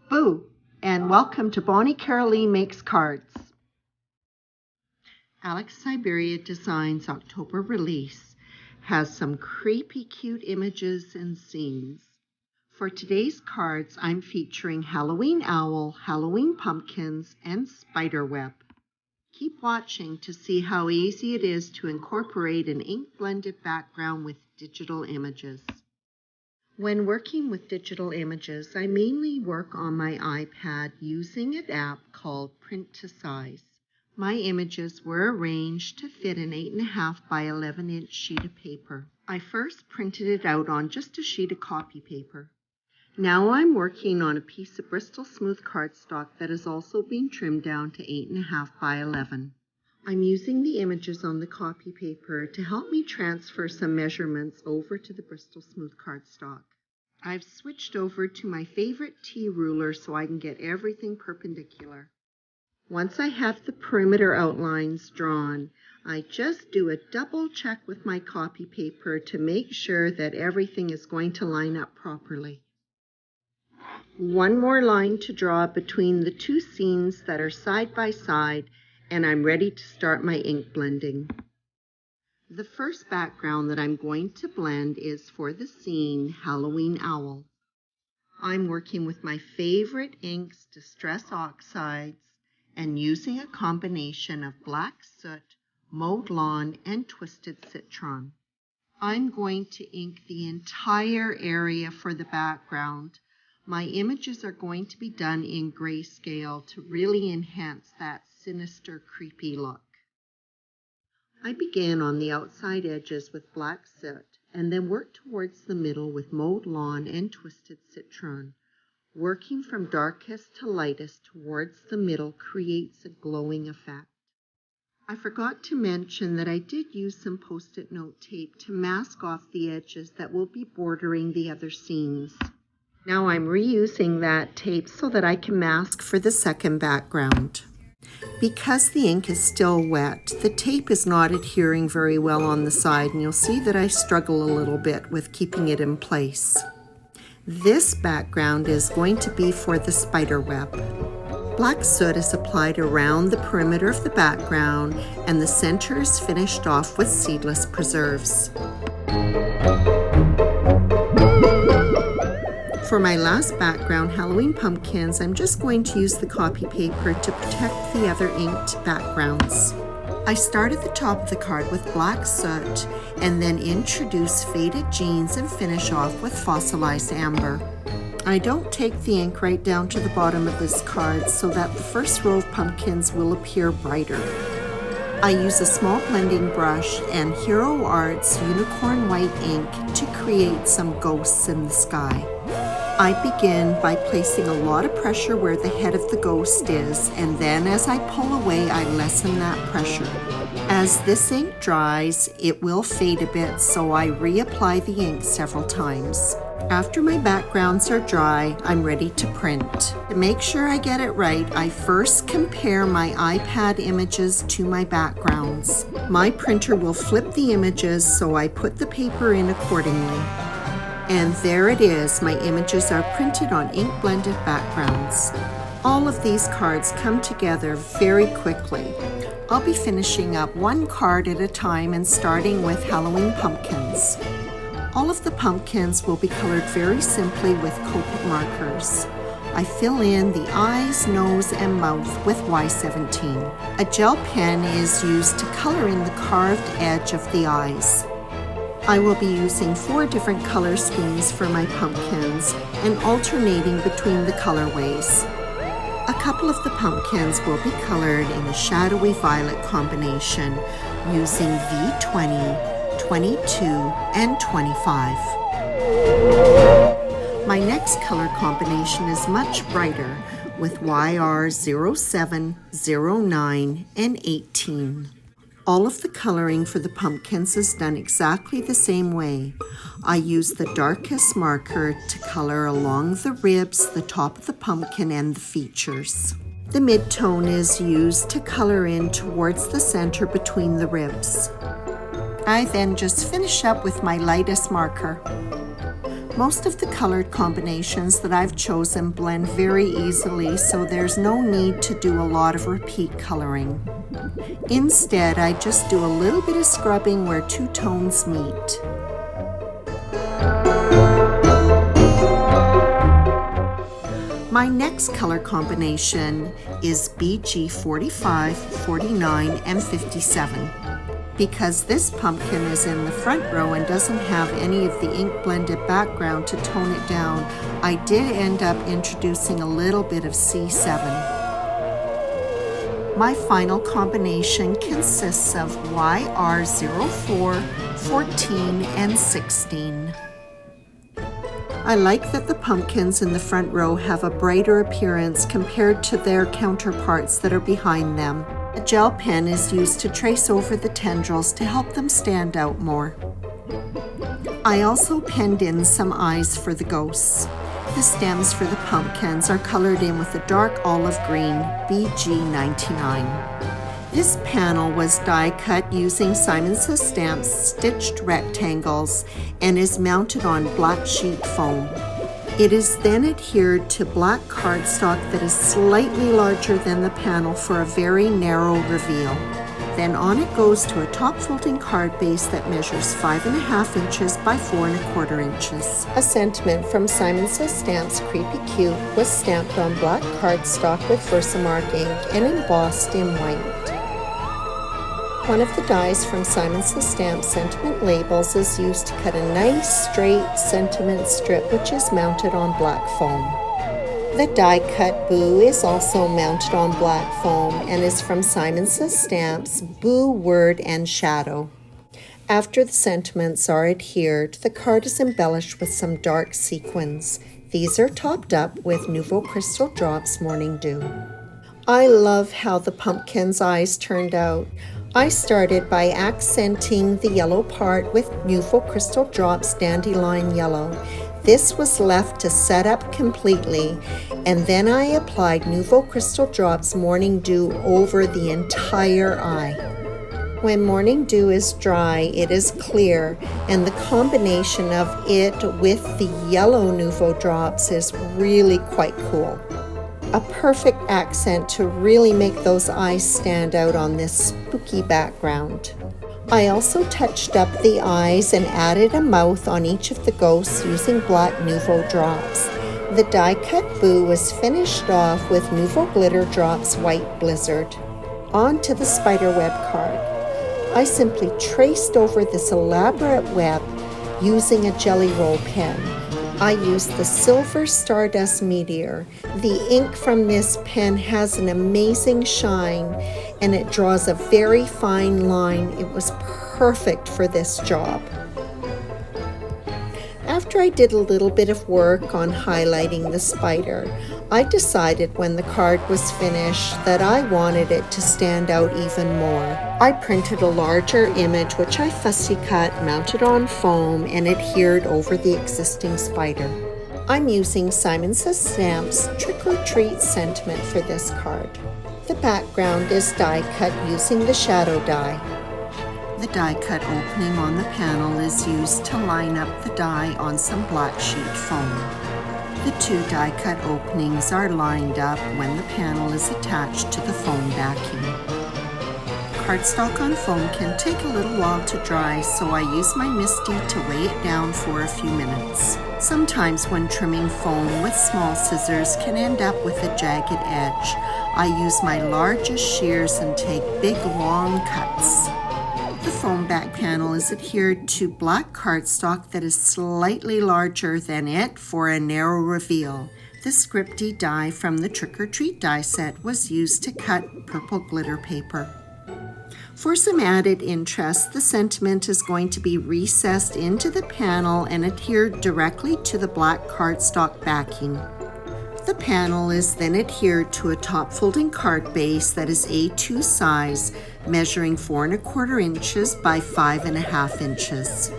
Boo, and welcome to Bonnie Carolee Makes Cards. Alex Syberia Design's October release has some creepy cute images and scenes. For today's cards, I'm featuring Halloween owl, Halloween pumpkins, and spider web. Keep watching to see how easy it is to incorporate an ink-blended background with digital images. When working with digital images, I mainly work on my iPad using an app called Print to Size. My images were arranged to fit an 8.5 by 11-inch sheet of paper. I first printed it out on just a sheet of copy paper. Now I'm working on a piece of Bristol smooth cardstock that has also been trimmed down to 8.5 by 11. I'm using the images on the copy paper to help me transfer some measurements over to the Bristol smooth cardstock. I've switched over to my favorite T ruler so I can get everything perpendicular. Once I have the perimeter outlines drawn, I just do a double check with my copy paper to make sure that everything is going to line up properly. One more line to draw between the two scenes that are side by side, and I'm ready to start my ink blending. The first background that I'm going to blend is for the scene Halloween Owl. I'm working with my favorite inks, Distress Oxides, and using a combination of black soot, mowed lawn, and twisted citron. I'm going to ink the entire area for the background. My images are going to be done in grayscale to really enhance that sinister, creepy look. I began on the outside edges with black soot and then worked towards the middle with mowed lawn and twisted citron. Working from darkest to lightest towards the middle creates a glowing effect. I forgot to mention that I did use some post-it note tape to mask off the edges that will be bordering the other scenes. Now I'm reusing that tape so that I can mask for the second background. Because the ink is still wet, the tape is not adhering very well on the side, and you'll see that I struggle a little bit with keeping it in place. This background is going to be for the spider web. Black soot is applied around the perimeter of the background, and the center is finished off with seedless preserves. For my last background, Halloween pumpkins, I'm just going to use the copy paper to protect the other inked backgrounds. I start at the top of the card with black soot and then introduce faded jeans and finish off with fossilized amber. I don't take the ink right down to the bottom of this card so that the first row of pumpkins will appear brighter. I use a small blending brush and Hero Arts unicorn white ink to create some ghosts in the sky. I begin by placing a lot of pressure where the head of the ghost is, and then as I pull away, I lessen that pressure. As this ink dries, it will fade a bit, so I reapply the ink several times. After my backgrounds are dry, I'm ready to print. To make sure I get it right, I first compare my iPad images to my backgrounds. My printer will flip the images, so I put the paper in accordingly. And there it is, my images are printed on ink-blended backgrounds. All of these cards come together very quickly. I'll be finishing up one card at a time and starting with Halloween pumpkins. All of the pumpkins will be colored very simply with Copic markers. I fill in the eyes, nose, and mouth with Y17. A gel pen is used to color in the carved edge of the eyes. I will be using 4 different color schemes for my pumpkins and alternating between the colorways. A couple of the pumpkins will be colored in a shadowy violet combination using V20, 22, and 25. My next color combination is much brighter with YR07, 09, and 18. All of the coloring for the pumpkins is done exactly the same way. I use the darkest marker to color along the ribs, the top of the pumpkin, and the features. The mid-tone is used to color in towards the center between the ribs. I then just finish up with my lightest marker. Most of the colored combinations that I've chosen blend very easily, so there's no need to do a lot of repeat coloring. Instead, I just do a little bit of scrubbing where two tones meet. My next color combination is BG 45, 49, and 57. Because this pumpkin is in the front row and doesn't have any of the ink blended background to tone it down, I did end up introducing a little bit of C7. My final combination consists of YR04, 14, and 16. I like that the pumpkins in the front row have a brighter appearance compared to their counterparts that are behind them. A gel pen is used to trace over the tendrils to help them stand out more. I also penned in some eyes for the ghosts. The stems for the pumpkins are colored in with a dark olive green, BG99. This panel was die cut using Simon Says Stamps stitched rectangles and is mounted on black sheet foam. It is then adhered to black cardstock that is slightly larger than the panel for a very narrow reveal. Then on it goes to a top folding card base that measures 5.5 inches by 4.25 inches. A sentiment from Simon Says Stamps Creepy Cute was stamped on black cardstock with Versamark ink and embossed in white. One of the dies from Simon Says Stamps sentiment labels is used to cut a nice straight sentiment strip which is mounted on black foam. The die cut Boo is also mounted on black foam and is from Simon Says Stamps Boo Word and Shadow. After the sentiments are adhered, the card is embellished with some dark sequins. These are topped up with Nouveau Crystal Drops Morning Dew. I love how the pumpkin's eyes turned out. I started by accenting the yellow part with Nouveau Crystal Drops Dandelion Yellow. This was left to set up completely, and then I applied Nouveau Crystal Drops Morning Dew over the entire eye. When Morning Dew is dry, it is clear, and the combination of it with the yellow Nouveau Drops is really quite cool. A perfect accent to really make those eyes stand out on this spooky background. I also touched up the eyes and added a mouth on each of the ghosts using black Nouveau Drops. The die cut Boo was finished off with Nouveau Glitter Drops White Blizzard. On to the spiderweb card. I simply traced over this elaborate web using a jelly roll pen. I used the Silver Stardust Meteor. The ink from this pen has an amazing shine and it draws a very fine line. It was perfect for this job. After I did a little bit of work on highlighting the spider, I decided when the card was finished that I wanted it to stand out even more. I printed a larger image which I fussy cut, mounted on foam, and adhered over the existing spider. I'm using Simon Says Stamps Trick or Treat sentiment for this card. The background is die cut using the shadow die. The die cut opening on the panel is used to line up the die on some black sheet foam. The two die cut openings are lined up when the panel is attached to the foam backing. Cardstock on foam can take a little while to dry, so I use my MISTI to weigh it down for a few minutes. Sometimes when trimming foam with small scissors can end up with a jagged edge. I use my largest shears and take big long cuts. The foam back panel is adhered to black cardstock that is slightly larger than it for a narrow reveal. The scripty die from the Trick or Treat die set was used to cut purple glitter paper. For some added interest, the sentiment is going to be recessed into the panel and adhered directly to the black cardstock backing. The panel is then adhered to a top folding card base that is A2 size, measuring 4.25 inches by 5.5 inches.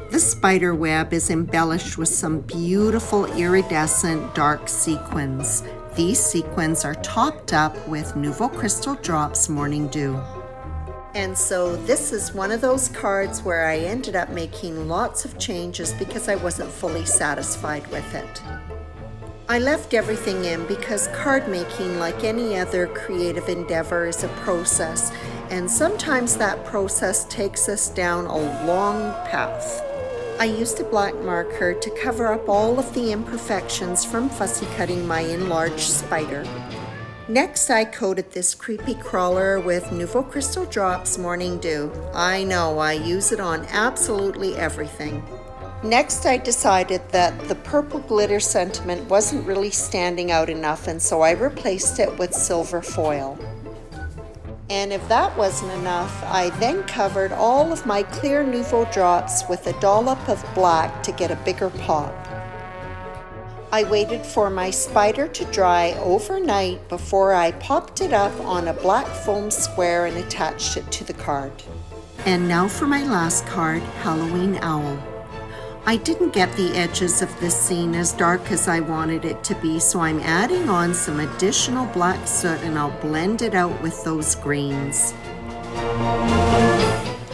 The spider web is embellished with some beautiful iridescent dark sequins. These sequins are topped up with Nouveau Crystal Drops Morning Dew. And so this is one of those cards where I ended up making lots of changes because I wasn't fully satisfied with it. I left everything in because card making, like any other creative endeavor, is a process, and sometimes that process takes us down a long path. I used a black marker to cover up all of the imperfections from fussy cutting my enlarged spider. Next, I coated this creepy crawler with Nouveau Crystal Drops Morning Dew. I know, I use it on absolutely everything. Next, I decided that the purple glitter sentiment wasn't really standing out enough, and so I replaced it with silver foil. And if that wasn't enough, I then covered all of my clear Nouveau drops with a dollop of black to get a bigger pop. I waited for my spider to dry overnight before I popped it up on a black foam square and attached it to the card. And now for my last card, Halloween Owl. I didn't get the edges of this scene as dark as I wanted it to be, so I'm adding on some additional black soot and I'll blend it out with those greens.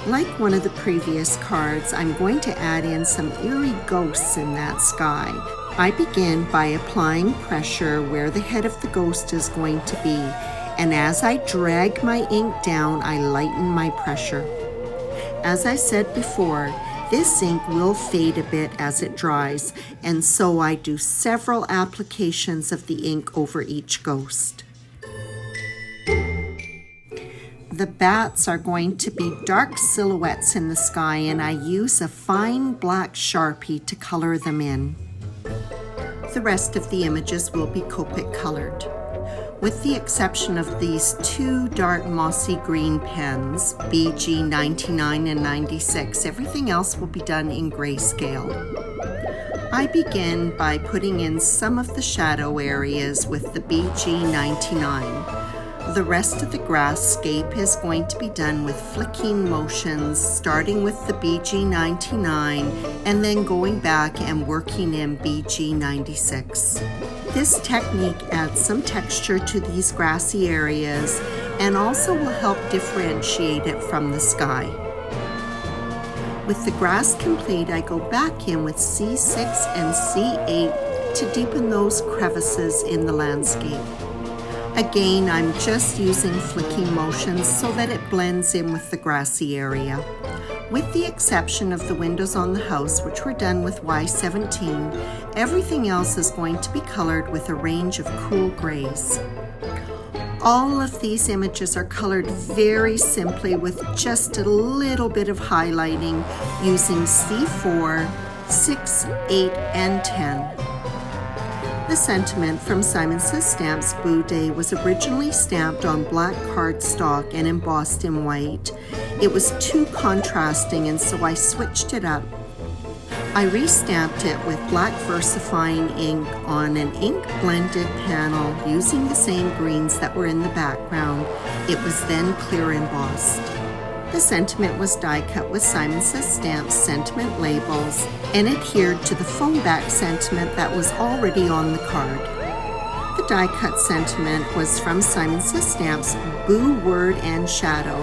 Like one of the previous cards, I'm going to add in some eerie ghosts in that sky. I begin by applying pressure where the head of the ghost is going to be, and as I drag my ink down, I lighten my pressure. As I said before, this ink will fade a bit as it dries, and so I do several applications of the ink over each ghost. The bats are going to be dark silhouettes in the sky, and I use a fine black Sharpie to color them in. The rest of the images will be Copic colored. With the exception of these two dark mossy green pens, BG 99 and 96, everything else will be done in grayscale. I begin by putting in some of the shadow areas with the BG 99. The rest of the grasscape is going to be done with flicking motions, starting with the BG 99 and then going back and working in BG 96. This technique adds some texture to these grassy areas and also will help differentiate it from the sky. With the grass complete, I go back in with C6 and C8 to deepen those crevices in the landscape. Again, I'm just using flicking motions so that it blends in with the grassy area. With the exception of the windows on the house, which were done with Y17, everything else is going to be colored with a range of cool grays. All of these images are colored very simply with just a little bit of highlighting using C4, 6, 8, and 10. The sentiment from Simon Says Stamps Boo Day was originally stamped on black cardstock and embossed in white. It was too contrasting, and so I switched it up. I restamped it with black VersaFine ink on an ink blended panel using the same greens that were in the background. It was then clear embossed. The sentiment was die cut with Simon Says Stamps sentiment labels and adhered to the foam back sentiment that was already on the card. The die cut sentiment was from Simon Says Stamps Boo Word and Shadow.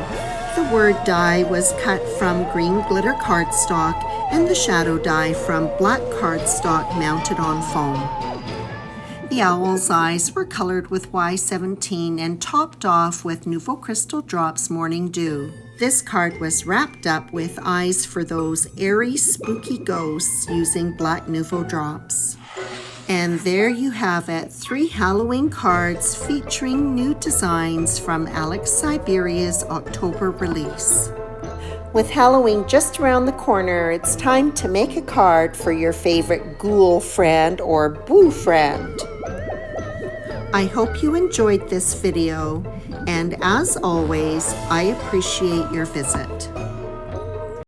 The word die was cut from green glitter cardstock and the shadow die from black cardstock mounted on foam. The owl's eyes were colored with Y17 and topped off with Nouveau Crystal Drops Morning Dew. This card was wrapped up with eyes for those airy, spooky ghosts using black Nouveau Drops. And there you have it, 3 Halloween cards featuring new designs from Alex Syberia's October release. With Halloween just around the corner, it's time to make a card for your favorite GHOULfriend or BOOfriend. I hope you enjoyed this video, and as always, I appreciate your visit.